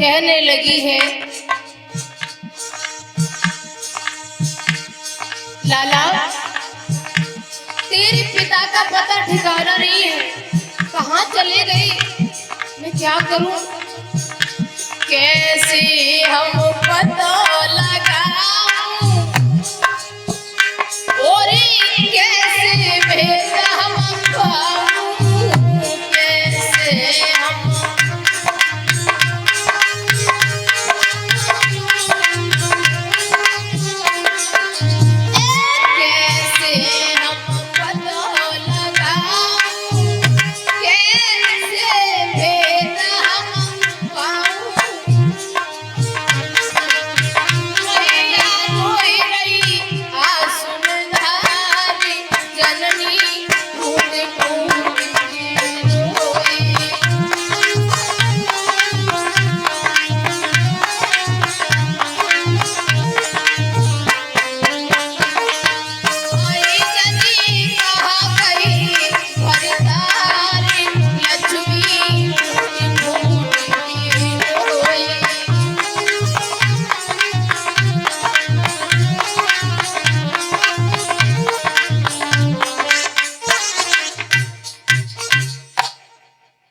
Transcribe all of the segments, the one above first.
कहने लगी है, लाला तेरे पिता का पता ठिकाना नहीं है, कहाँ चले गए, मैं क्या करूं, कैसे हम पता लगाऊं, और कैसे भेजा हम पाऊं, कैसे हम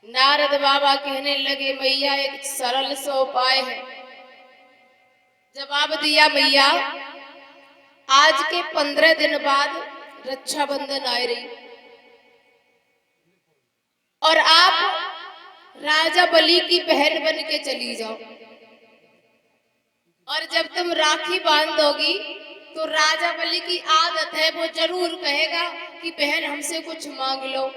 नारद बाबा कहने लगे, मैया एक सरल सा उपाय है। जवाब दिया, मैया आज के 15 दिन बाद रक्षाबंधन आ रही और आप राजा बलि की बहन बन के चली जाओ, और जब तुम राखी बांधोगी तो राजा बलि की आदत है, वो जरूर कहेगा कि बहन हमसे कुछ मांग लो,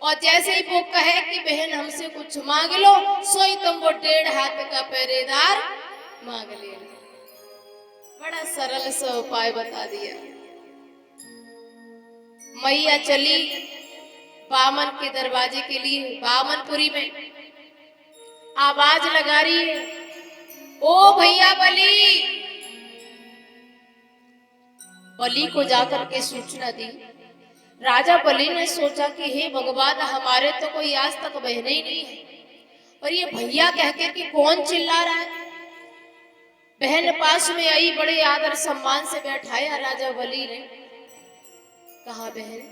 और जैसे ही वो कहे कि बहन हमसे कुछ मांग लो, सोई तुम वो 1.5 हाथ का पहरेदार मांग ले। बड़ा सरल सा उपाय बता दिया। मैया चली बामन के दरवाजे के लिए, बामनपुरी में आवाज लगा रही है, ओ भैया बलि। बलि को जाकर के सूचना दी। राजा बलि ने सोचा कि हे भगवान, हमारे तो कोई आज तक बहने ही नहीं है, और ये भैया कह के कि कौन चिल्ला रहा है। बहन पास में आई, बड़े आदर सम्मान से बैठाया राजा बलि ने। कहा, बहन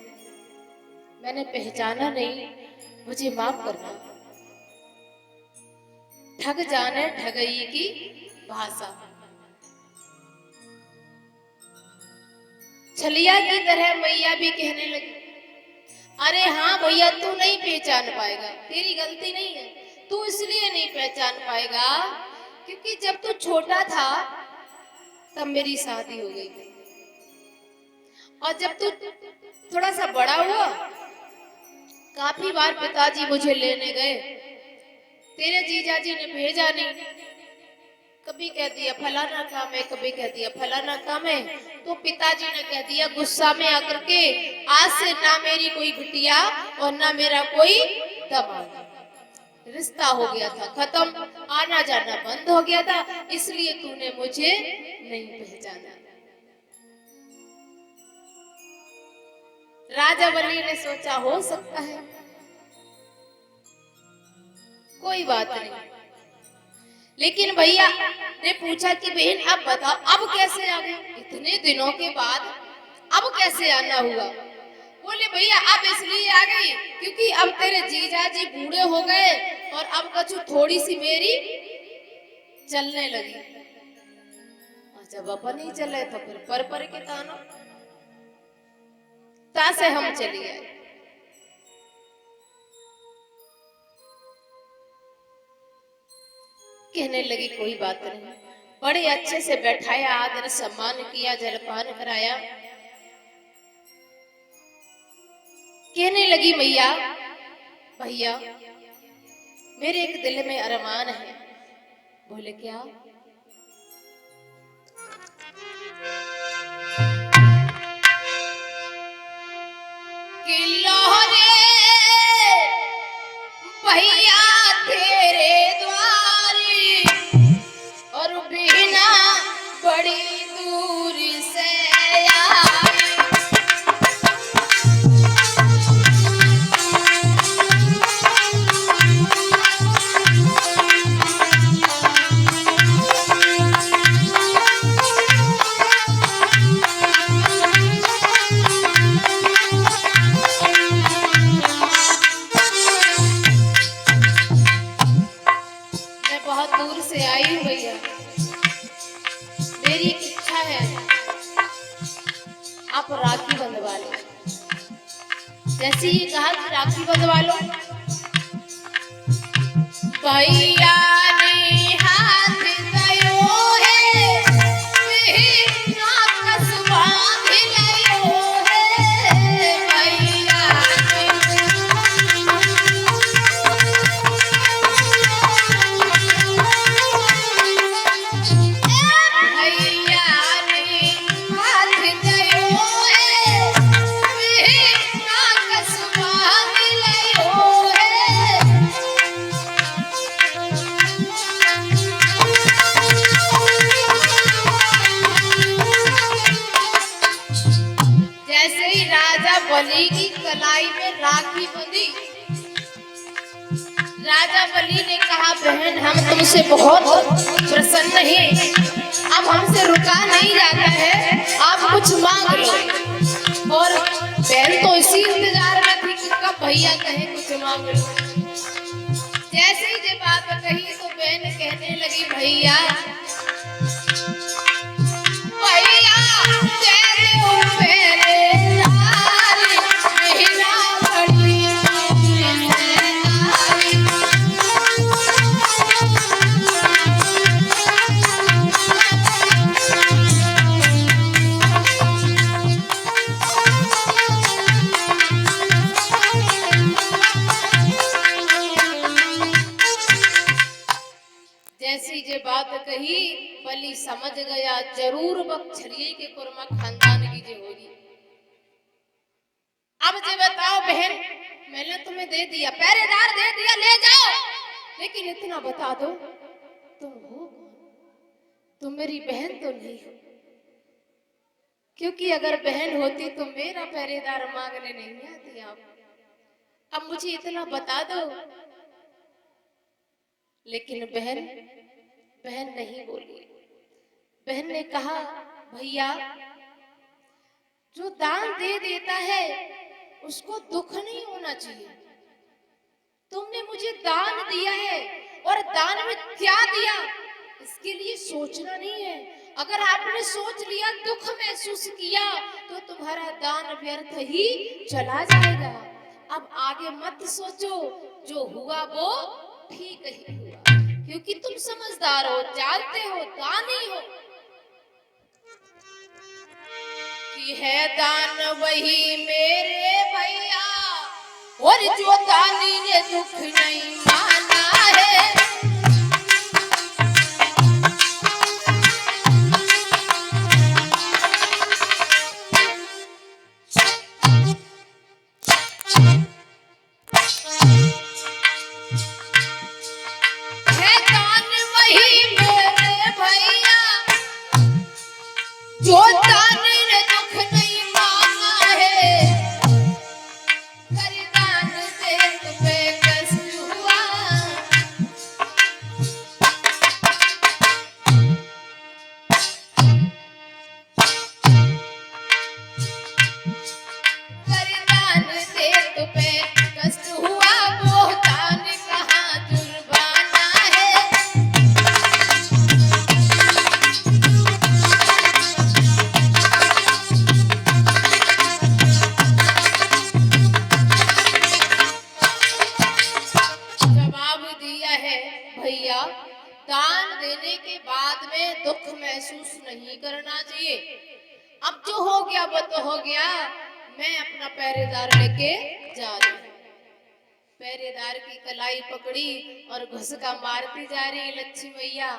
मैंने पहचाना नहीं, मुझे माफ करना। ठग जाने ठगई की भाषा। छलिया की तरह मैया भी कहने लगी, अरे हाँ भैया, तू नहीं पहचान पाएगा, तेरी गलती नहीं है, तू इसलिए नहीं पहचान पाएगा क्योंकि जब तू छोटा था तब मेरी शादी हो गई थी, और जब तू थोड़ा सा बड़ा हुआ, काफी बार पिताजी मुझे लेने गए, तेरे जीजाजी ने भेजा नहीं, कभी कह दिया फलाना काम है, कभी कह दिया फलाना काम है, तो पिताजी ने कह दिया गुस्सा में आकर के, आज से ना मेरी कोई बिटिया और ना मेरा कोई दामाद। रिश्ता हो गया था खत्म, आना जाना बंद हो गया था, इसलिए तूने मुझे नहीं पहचाना। राजा बलि ने सोचा हो सकता है, कोई बात नहीं। लेकिन भैया ने पूछा कि बहन अब बताओ, अब कैसे आ गए, इतने दिनों के बाद अब कैसे आना हुआ। बोले, भैया अब इसलिए आ गई क्योंकि अब तेरे जीजाजी बूढ़े हो गए और अब कछु थोड़ी सी मेरी चलने लगी। जब अपन ही चले तो फिर पर के तानो तासे हम चली आए। कहने लगी, कोई बात नहीं। बड़े अच्छे से बैठाया, आदर सम्मान किया, जलपान कराया। कहने लगी, मैया भैया मेरे एक दिल में अरमान है। बोले, क्या? कि लोहरे भैया तेरे द्वारी और बिना बड़ी दूर से आई। जैसे ये कहा कि राखी बंधवा लो, भैया ने हाथ दयो है, बिना कसबा धिलयो है, भैया बलि की कलाई में राखी बंधी। राजा बलि ने कहा, बहन हम तुमसे बहुत प्रसन्न हैं, अब हमसे रुका नहीं जाता है, आप कुछ मांग लो। और बहन तो इसी इंतजार में थी कि कब भैया कहे कुछ मांग लो। जैसे ही ये बात कही तो बहन कहने लगी, भैया जैसी ये बात कही बलि समझ गया, जरूर बकछड़िए के कुरमा खानदान की जे होगी। अब ये बताओ बहन, मैंने तुम्हें दे दिया, पहरेदार दे दिया, ले जाओ, लेकिन इतना बता दो तुम हो कौन? तुम मेरी बहन तो नहीं हो, क्योंकि अगर बहन होती तो मेरा पहरेदार मांगने नहीं आती आप। अब मुझे इतना बता दो। लेकिन बहन नहीं बोली। बहन ने कहा, भैया जो दान दे देता है उसको दुख नहीं होना चाहिए। तुमने मुझे दान दिया है और दान में क्या दिया इसके लिए सोचना नहीं है। अगर आपने सोच लिया, दुख महसूस किया, तो तुम्हारा दान व्यर्थ ही चला जाएगा। अब आगे मत सोचो, जो हुआ वो ठीक ही हुआ, क्योंकि तुम समझदार हो, जानते हो, दानी हो कि है दान वही मेरे भैया, और जो दानी ने दुख नहीं माना है। जो दानी ने दुख नहीं मांगा है, दान से तुम्हें कष्ट हुआ। दान से तुम्हें कष्ट हुआ, वो दान कहाँ जुर्माना है। भैया, दान देने के बाद में दुख महसूस नहीं करना चाहिए। अब जो हो गया वो तो हो गया, मैं अपना पहरेदार लेके जा रही हूँ। पहरेदार की कलाई पकड़ी और घुसका मारती जा रही लक्ष्मी मैया।